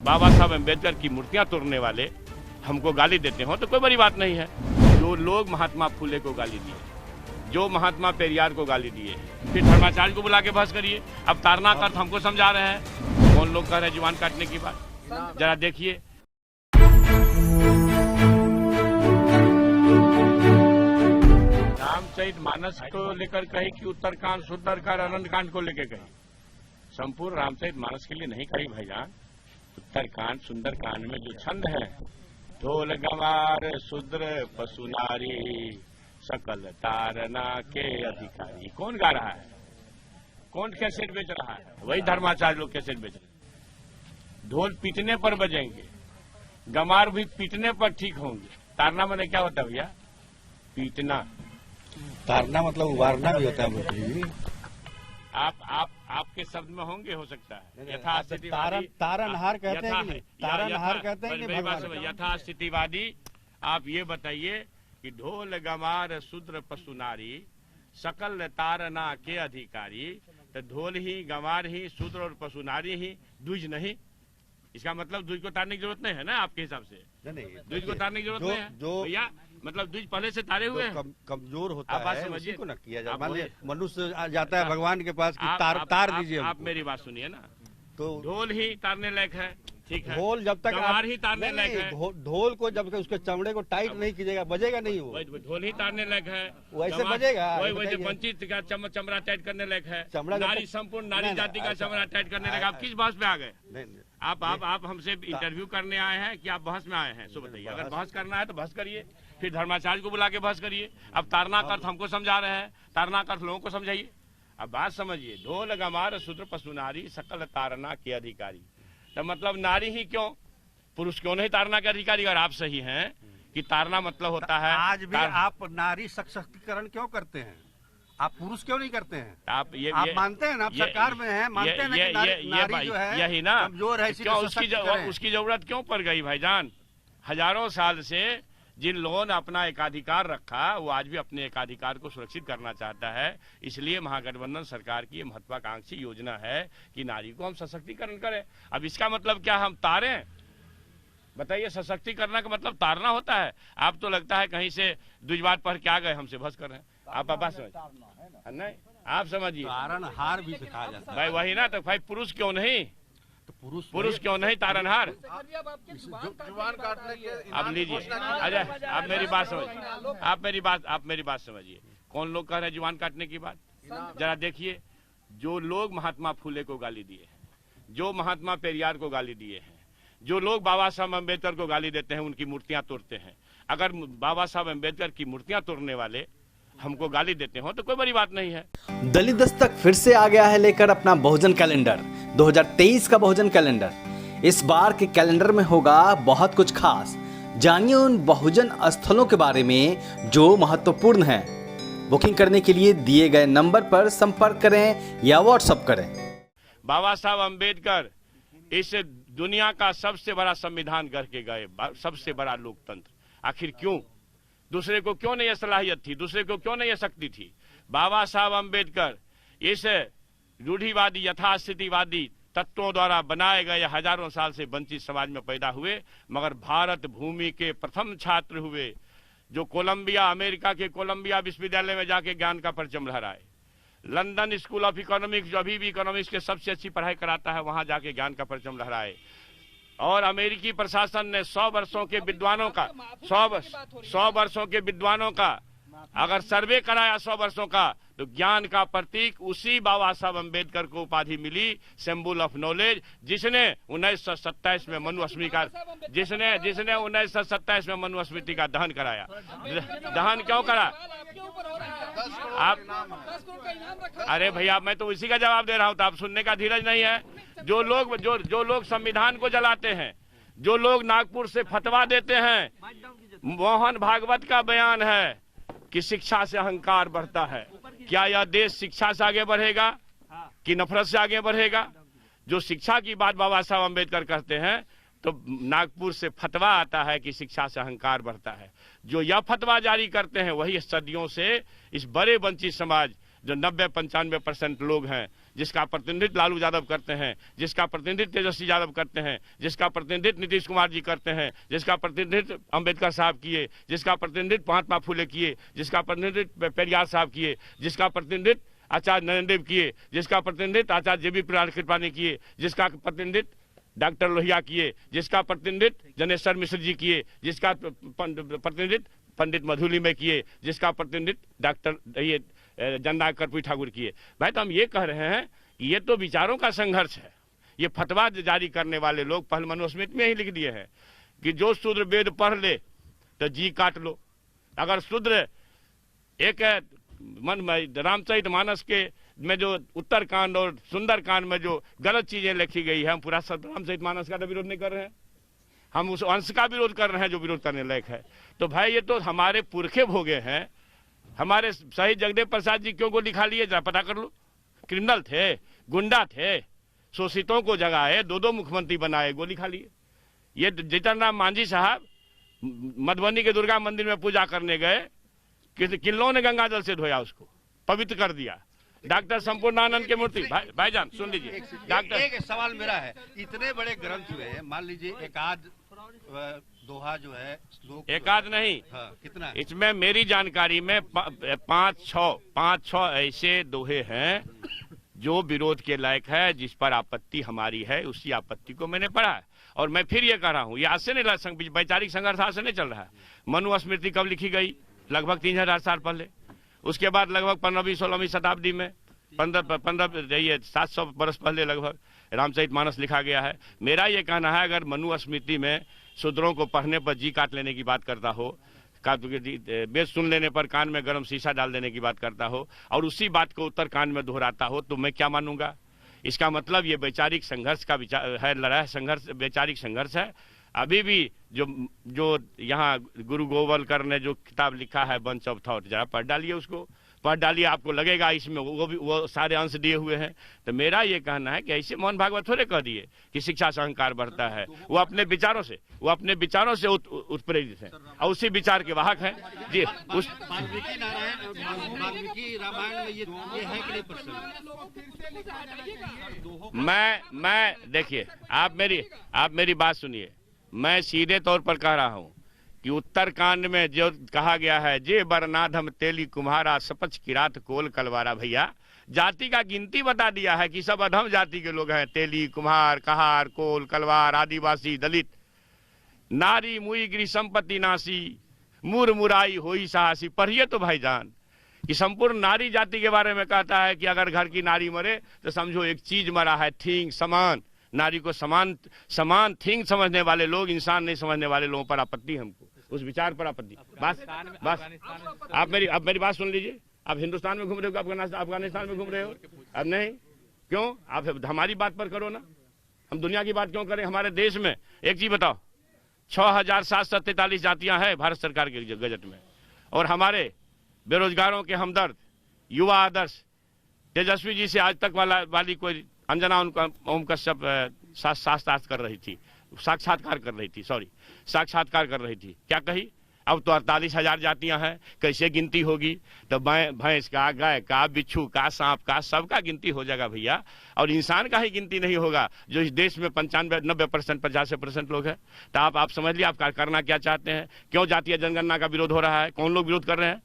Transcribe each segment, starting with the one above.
बाबा साहब अम्बेडकर की मूर्तियां तोड़ने वाले हमको गाली देते हो तो कोई बड़ी बात नहीं है। जो लोग महात्मा फुले को गाली दिए, जो महात्मा पेरियार को गाली दिए, फिर धर्माचार्य को बुला के बहस करिए। अब तारना का अर्थ हमको समझा रहे हैं, कौन लोग कह रहे हैं जुबान काटने की बात, जरा देखिए। रामचरितमानस को लेकर कही कि उत्तरकांड सुंदरकांड अनंतकांड को लेकर कही, संपूर्ण रामचरितमानस के लिए नहीं कही भाईजान। उत्तरकांड सुंदरकांड में जो छंद है, ढोल गंवार शूद्र पशु नारी सकल तारना के अधिकारी, कौन गा रहा है, कौन कैसेट बेच रहा है? वही धर्माचार्य लोग कैसेट बेच रहे हैं। ढोल पीटने पर बजेंगे, गंवार भी पीटने पर ठीक होंगे। तारना मैंने क्या होता है भैया? पीटना। तारना मतलब उबारना भी होता है। आपके शब्द में होंगे, हो सकता है यथास्थितिवादी, तारनहार कहते हैं, तारनहार कहते हैं। यथास्थितिवादी आप ये बताइए कि ढोल गंवार शूद्र पशु नारी सकल तारना के अधिकारी, तो ढोल ही गंवार ही शूद्र और पशु नारी ही, द्विज नहीं। इसका मतलब द्विज को तारने की जरूरत नहीं है ना आपके हिसाब से? द्विज को तारने की जरूरत नहीं है भैया। मतलब द्विज पहले से तारे हुए हैं, कमजोर होता है, उसी को न किया जाए। मान लीजिए मनुष्य जाता है भगवान के पास कि तार दीजिए। आप मेरी बात सुनिए ना, तो ढोल ही तारने लायक है, ठीक है। ढोल जब तक गंवार ही तारने लायक है। ढोल को जब तक उसके चमड़े को टाइट नहीं कीजिएगा बजेगा नहीं। वो ढोल ही तारने लायक है, वैसे बजेगा। वैसे वंचित का चमड़ा टाइट करने लायक है, नारी संपूर्ण नारी जाति का चमड़ा टाइट करने लायक। आप किस बहस में आ गए? आप हमसे इंटरव्यू करने आए हैं कि आप बहस में आए हैं? सो बताइए। अगर बहस करना है तो बहस करिए, फिर धर्माचार्य को बुला के बहस करिए। अब तारना का अर्थ हमको समझा रहे हैं, तारना का अर्थ लोगों को समझाइए। अब बात समझिए, ढोल गंवार शूद्र पशु नारी सकल तारना के अधिकारी, तो मतलब नारी ही क्यों, पुरुष क्यों नहीं तारना के अधिकारी? अगर आप सही हैं कि तारना मतलब होता है, आज भी आप नारी सशक्तिकरण क्यों करते हैं? आप पुरुष क्यों नहीं करते हैं? आप मानते हैं ना, आप सरकार में हैं, मानते हैं ना कि नारी जो है यही ना कमजोर है, क्यों उसकी जरूरत क्यों पड़ गई भाईजान? हजारों साल से जिन लोगों ने अपना एकाधिकार रखा, वो आज भी अपने एकाधिकार को सुरक्षित करना चाहता है। इसलिए महागठबंधन सरकार की महत्वाकांक्षी योजना है कि नारी को हम सशक्तिकरण करें। अब इसका मतलब क्या हम तारें? बताइए, सशक्तिकरण का मतलब तारना होता है? आप तो लगता है कहीं से द्विजवाद पढ़ के आ गए, हमसे बहस कर रहे हैं। आप बात समझ नहीं, आप समझिए। तारनहार भी सिखाया जाता है भाई, वही ना। तो भाई पुरुष क्यों नहीं, तो पुरुष क्यों नहीं तारनहार? जुबान काटने के अब लीजिए, अजय आप मेरी बात समझिए, आप मेरी बात समझिए। कौन लोग कह रहे हैं जुबान काटने की बात, जरा देखिए। जो लोग महात्मा फुले को गाली दिए हैं, जो महात्मा पेरियार को गाली दिए हैं, जो लोग बाबा साहब अम्बेडकर को गाली देते हैं, उनकी मूर्तियां तोड़ते हैं। अगर बाबा साहब अम्बेडकर की मूर्तियां तोड़ने वाले हमको गाली देते हो तो कोई बड़ी बात नहीं है। दलित दस्तक फिर से आ गया है लेकर अपना बहुजन कैलेंडर 2023 का बहुजन कैलेंडर। इस बार के कैलेंडर में होगा बहुत कुछ खास। जानिए उन बहुजन स्थलों के बारे में जो महत्वपूर्ण हैं। बुकिंग करने के लिए दिए गए नंबर पर संपर्क करें या व्हाट्सएप करें। बाबा साहब अम्बेडकर इस दुनिया का सबसे बड़ा संविधान गढ़ के गए, सबसे बड़ा लोकतंत्र। आखिर क्यों? दूसरे को क्यों नहीं ये सलाहियत थी, दूसरे को क्यों नहीं ये शक्ति थी? बाबा साहब अम्बेडकर इस रूढ़िवादी यथास्थितिवादी तत्वों द्वारा बनाए गए हजारों साल से वंचित समाज में पैदा हुए, मगर भारत भूमि के प्रथम छात्र हुए, जो कोलंबिया, अमेरिका के कोलंबिया विश्वविद्यालय में जाके ज्ञान का परचम लहराए। लंदन स्कूल ऑफ इकोनॉमिक्स, जो अभी भी इकोनॉमिक्स के सबसे अच्छी पढ़ाई कराता है, वहां जाके ज्ञान का परचम लहराए। और अमेरिकी प्रशासन ने 100 वर्षों के विद्वानों का 100 वर्षों के विद्वानों का अगर सर्वे कराया 100 वर्षों का, तो ज्ञान का प्रतीक उसी बाबा साहब अम्बेडकर को उपाधि मिली, सिंबल ऑफ नॉलेज, जिसने 1927 में मनुस्मृति का जिसने 1927 में मनुस्मृति का दहन कराया। दहन क्यों करा? आप अरे भैया, मैं तो इसी का जवाब दे रहा हूं, तो आप सुनने का धीरज नहीं है। जो लोग संविधान को जलाते हैं, जो लोग नागपुर से फतवा देते हैं, मोहन भागवत का बयान है कि शिक्षा से अहंकार बढ़ता है। क्या यह देश शिक्षा से आगे बढ़ेगा कि नफरत से आगे बढ़ेगा? जो शिक्षा की बात बाबा साहब अम्बेडकर करते हैं, तो नागपुर से फतवा आता है कि शिक्षा से अहंकार बढ़ता है। जो यह फतवा जारी करते हैं, वही सदियों से इस बड़े वंचित समाज जो 90-95% लोग हैं, जिसका प्रतिनिधित्व लालू यादव करते हैं, जिसका प्रतिनिधित्व तेजस्वी यादव करते हैं, जिसका प्रतिनिधित्व नीतीश कुमार जी करते हैं, जिसका प्रतिनिधित्व अंबेडकर साहब किए, जिसका प्रतिनिधित्व महात्मा फुले किए, जिसका प्रतिनिधित्व पेरियार साहब किए, जिसका प्रतिनिधित्व आचार्य नरेंद्र देव किए, जिसका प्रतिनिधित्व आचार्य जेबी कृपलानी किए, जिसका प्रतिनिधित्व डॉक्टर लोहिया किए, जिसका प्रतिनिधित्व जनेश्वर मिश्र जी किए, जिसका प्रतिनिधित्व पंडित मधुली में किए, जिसका प्रतिनिधित्व डॉक्टर ये जननायक कर्पूरी ठाकुर किए। भाई तो हम ये कह रहे हैं कि ये तो विचारों का संघर्ष है। ये फतवा जारी करने वाले लोग पहले मनुस्मृति में ही लिख दिए हैं कि जो शूद्र वेद पढ़ ले तो जी काट लो। अगर शूद्र एक रामचरितमानस के में जो उत्तरकांड और सुंदरकांड में जो गलत चीजें लिखी गई है, हम पूरा रामचरितमानस का तो विरोध नहीं कर रहे हैं, हम उस अंश का विरोध कर रहे हैं जो विरोध करने लायक है। तो भाई ये तो हमारे पुरखे भोगे हैं। हमारे शहीद जगदेव प्रसाद जी क्यों गोली खा लिए, जरा पता कर लो। क्रिमिनल थे, गुंडा थे, शोषितों को जगाए, 2 मुख्यमंत्री बनाए, गोली खा लिए। ये जीतन राम मांझी साहब मधुबनी के दुर्गा मंदिर में पूजा करने गए, किन लोगों ने गंगा जल से धोया, उसको पवित्र कर दिया। डॉक्टर संपूर्णानंद की मूर्ति, भाईजान सुन लीजिए। डॉक्टर एक सवाल मेरा है, इतने बड़े ग्रंथ हुए हैं, मान लीजिए एकाध दोहा जो है, एकाध नहीं, हाँ, कितना? इसमें मेरी जानकारी में 5-6 ऐसे दोहे हैं जो विरोध के लायक है, जिस पर आपत्ति हमारी है। उसी आपत्ति को मैंने पढ़ा है और मैं फिर ये कह रहा हूँ, ये आज से नहीं, वैचारिक संघर्ष आज से नहीं चल रहा है। मनुस्मृति कब लिखी गई? लगभग 3000 साल पहले। उसके बाद लगभग 15वीं-16वीं शताब्दी में 700 वर्ष पहले लगभग रामचरितमानस लिखा गया है। मेरा ये कहना है, अगर मनुस्मृति में शूद्रों को पढ़ने पर जी काट लेने की बात करता हो, वेद सुन लेने पर कान में गर्म शीशा डाल देने की बात करता हो और उसी बात को उत्तरकांड में दोहराता हो, तो मैं क्या मानूंगा? इसका मतलब ये वैचारिक संघर्ष का विचार है, लड़ाई संघर्ष, वैचारिक संघर्ष है। अभी भी जो यहाँ गुरु गोवलकर ने जो किताब लिखा है बंच ऑफ थॉट, जरा पढ़ डालिए, उसको पढ़ डालिए, आपको लगेगा इसमें वो सारे अंश दिए हुए हैं। तो मेरा ये कहना है कि ऐसे मोहन भागवत थोड़े कह दिए कि शिक्षा से अहंकार बढ़ता है। वो अपने विचारों से उत्प्रेरित है और उसी विचार के वाहक हैं जी। उस वाल्मीकि रामायण में ये है कि नहीं प्रश्न? मैं देखिए, आप मेरी बात सुनिए। मैं सीधे तौर पर कह रहा हूँ कि उत्तरकांड में जो कहा गया है, जे बरनाधम तेली कुम्हारा सपच किरात कोल कलवारा, भैया जाति का गिनती बता दिया है कि सब अधम जाति के लोग हैं। तेली, कुम्हार, कहार, कोल, कलवार, आदिवासी, दलित। नारी मुई गृह संपत्ति नासी, मुर मुराई होई साहसी। पढ़िए तो भाईजान कि संपूर्ण नारी जाति के बारे में कहता है कि अगर घर की नारी मरे तो समझो एक चीज मरा है, थिंग, समान। नारी को समान थिंग समझने वाले लोग, इंसान नहीं समझने वाले लोगों पर आपत्ति, हमको उस विचार पर आपत्ति। बस आप मेरी बात सुन लीजिए। आप हिंदुस्तान में घूम रहे हो, अफगानिस्तान में घूम रहे हो? अब नहीं, क्यों? आप हमारी बात पर करो ना, हम दुनिया की बात क्यों करें? हमारे देश में एक चीज बताओ, 6743 जातियां हैं भारत सरकार के गजट में, और हमारे बेरोजगारों के हमदर्द, युवा आदर्श, तेजस्वी जी से आज तक वाली कोई अंजना ओम कश्यप साक्षात्कार कर रही थी। क्या कही? अब तो 48,000 जातियां हैं, कैसे गिनती होगी? तो भैंस का, गाय का, बिच्छू का, सांप का, सबका गिनती हो जाएगा भैया, और इंसान का ही गिनती नहीं होगा, जो इस देश में 95-90% 85% लोग हैं। तो आप समझ लिया आप करना क्या चाहते हैं। क्यों जातीय जनगणना का विरोध हो रहा है? कौन लोग विरोध कर रहे हैं?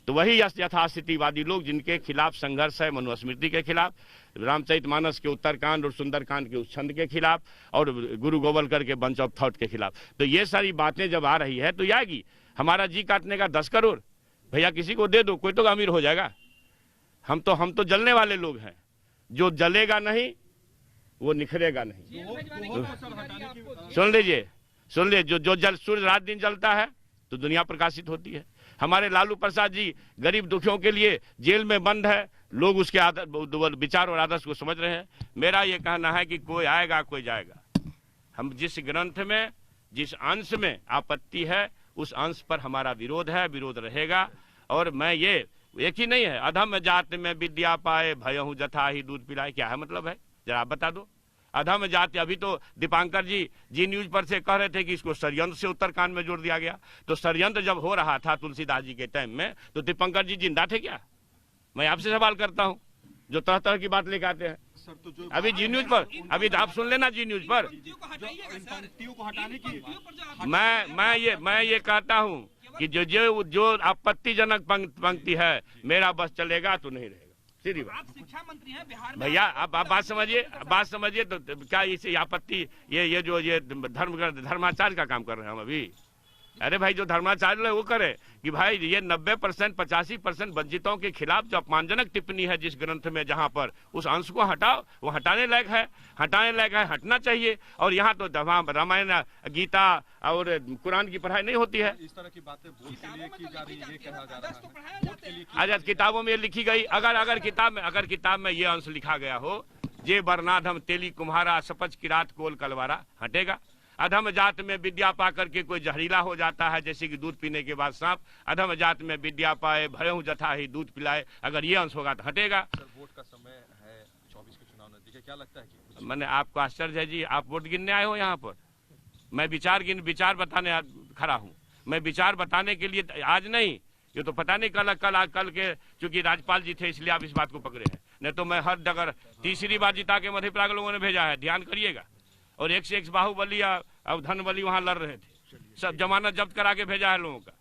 तो वही यथास्थितिवादी लोग, जिनके खिलाफ संघर्ष है, मनुस्मृति के खिलाफ, रामचरितमानस के उत्तरकांड और सुंदरकांड के उस छंद के खिलाफ, और गुरु गोवलकर के बंच ऑफ थॉट के खिलाफ। तो ये सारी बातें जब आ रही है तो आएगी। हमारा जी काटने का 10 करोड़ भैया किसी को दे दो, कोई तो अमीर हो जाएगा। हम तो जलने वाले लोग हैं। जो जलेगा नहीं वो निखरेगा नहीं। सुन लीजिए, जो जल सूर्य रात दिन जलता है तो दुनिया प्रकाशित होती है। हमारे लालू प्रसाद जी गरीब दुखियों के लिए जेल में बंद है, लोग उसके विचार और आदर्श को समझ रहे हैं। मेरा ये कहना है कि कोई आएगा कोई जाएगा। हम जिस ग्रंथ में, जिस अंश में आपत्ति है, उस अंश पर हमारा विरोध है, विरोध रहेगा। और मैं ये एक ही नहीं है, अधम जात में विद्या पाए भयहु जथा ही दूध पिलाए। क्या है मतलब है, जरा आप बता दो। अधम जाति, अभी तो दीपांकर जी न्यूज पर से कह रहे थे कि इसको षड्यंत्र से उत्तरकांड में जोड़ दिया गया। तो षड्यंत्र जब हो रहा था तुलसीदास जी के टाइम में, तो दीपांकर जी जिंदा थे क्या? मैं आपसे सवाल करता हूँ, जो तरह तरह की बात लेकर आते हैं। अभी जी न्यूज पर, अभी आप सुन लेना जी न्यूज पर। मैं ये कहता हूँ कि जो आपत्तिजनक पंक्ति है, मेरा बस चलेगा तो नहीं रहेगा। सीधी बात। आप शिक्षा मंत्री हैं बिहार में। भैया आप बात समझिए तो क्या इसे आपत्ति, ये जो धर्माचार्य का काम कर रहे हैं हम अभी। अरे भाई, जो धर्माचार्य है वो करे कि भाई ये 90% 85% वंचितों के खिलाफ जो अपमानजनक टिप्पणी है जिस ग्रंथ में, जहां पर उस अंश को हटाओ, वो हटाने लायक है, हटना चाहिए। और यहाँ तो रामायण, गीता और कुरान की पढ़ाई नहीं होती है। इस तरह की बातें वोट के लिए की जा रही है, ये कहा जा रहा है। आज किताबों में लिखी गई, अगर किताब में ये अंश लिखा गया हो, जे बरनाधम तेली कुम्हारा सपच किरात कोल कलवारा, हटेगा। अधम जात में विद्या पा करके कोई जहरीला हो जाता है, जैसे कि दूध पीने के बाद सांप। अधम जात में विद्या पाए भयहु जथा ही दूध पिलाए, अगर ये अंश होगा तो हटेगा। सर, वोट का समय है, 24 के चुनाव नजदीक है, क्या लगता है कि मैंने आपको आश्चर्य है जी, आप वोट गिनने आए हो यहाँ पर? मैं विचार बताने खड़ा हूँ। मैं विचार बताने के लिए आज नहीं, ये तो पता नहीं कल के, चूंकि राज्यपाल जी थे इसलिए आप इस बात को पकड़े हैं। नहीं तो मैं हर जगह तीसरी बार जिता के मधेपुरा के लोगों ने भेजा है, ध्यान करिएगा। और एक से एक बाहुबली और धनबली वहां लड़ रहे थे, सब जमानत जब्त करा के भेजा है लोगों का।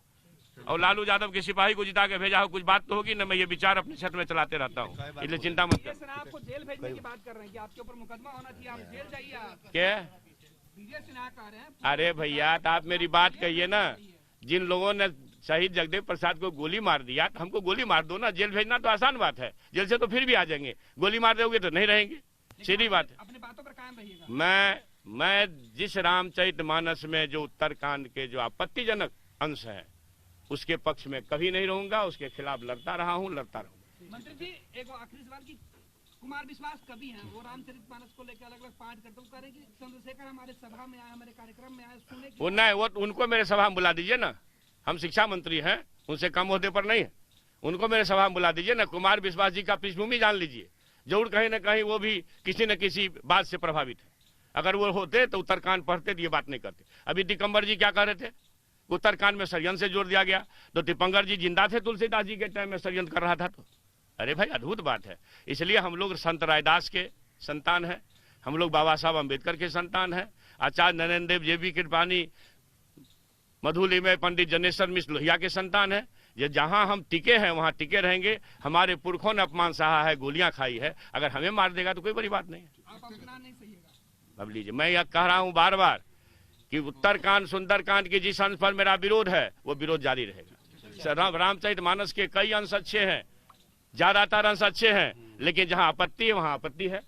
और लालू यादव के सिपाही को जिता के भेजा हो, कुछ बात तो होगी ना। मैं ये विचार अपने क्षेत्र में चलाते रहता हूँ, इसलिए चिंता मत करो। आपको जेल भेजने की बात कर रहे हैं कि आपके ऊपर मुकदमा होना चाहिए, आप जेल जाइए आप। क्या विजय सिन्हा कह रहे हैं। अरे भैया, तो आप मेरी बात कहिए ना। जिन लोगों ने शहीद जगदेव प्रसाद को गोली मार दिया, तो हमको गोली मार दो ना। जेल भेजना तो आसान बात है, जेल से तो फिर भी आ जाएंगे। गोली मार दोगे तो नहीं रहेंगे, सीधी बात है। अपने बातों पर कायम रहिएगा। मैं जिस रामचरितमानस में जो उत्तरकांड के जो आपत्तिजनक अंश है, उसके पक्ष में कभी नहीं रहूंगा, उसके खिलाफ लड़ता रहा हूं, लड़ता रहूंगा। मंत्री जी, एक आखिरी सवाल की, कुमार विश्वास कवि हैं, वो रामचरितमानस को लेकर अलग अलग पाठ करते हैं, करेंगे चंद्रशेखर हमारे सभा में आए, हमारे कार्यक्रम में आए, सुने वो नहीं, वो उनको मेरे सभा में बुला दीजिए ना। हम शिक्षा मंत्री हैं, उनसे कम ओहदे पर नहीं है। उनको मेरे सभा में बुला दीजिए ना। कुमार विश्वास जी का पृष्ठभूमि जान लीजिए, जरूर कहीं ना कहीं वो भी किसी न किसी बात से प्रभावित है। अगर वो होते तो उत्तरकांड पढ़ते तो ये बात नहीं करते। अभी दिगंबर जी क्या कह रहे थे? उत्तरकांड में षड्यंत्र से जोड़ दिया गया, तो दीपंकर जी जिंदा थे तुलसीदास जी के टाइम में षड्यंत्र कर रहा था। तो अरे भाई, अद्भुत बात है। इसलिए हम लोग संत रायदास के संतान हैं, हम लोग बाबा साहब अम्बेडकर के संतान हैं, आचार्य नरेंद्र देव जेबी कृपानी, मधुली में पंडित जनेश्वर मिश्र लोहिया के संतान हैं। ये जहां हम टिके हैं वहां टिके रहेंगे। हमारे पुरखों ने अपमान सहा है, गोलियां खाई है, अगर हमें मार देगा तो कोई बड़ी बात नहीं है। आप अपना नहीं सहिएगा। अब लीजिए, मैं यह कह रहा हूं बार बार कि उत्तरकांड सुंदरकांड के जिस अंश पर मेरा विरोध है, वो विरोध जारी रहेगा। रामचरितमानस के कई अंश अच्छे हैं, ज्यादातर अंश अच्छे हैं, लेकिन जहां आपत्ति है वहां आपत्ति है।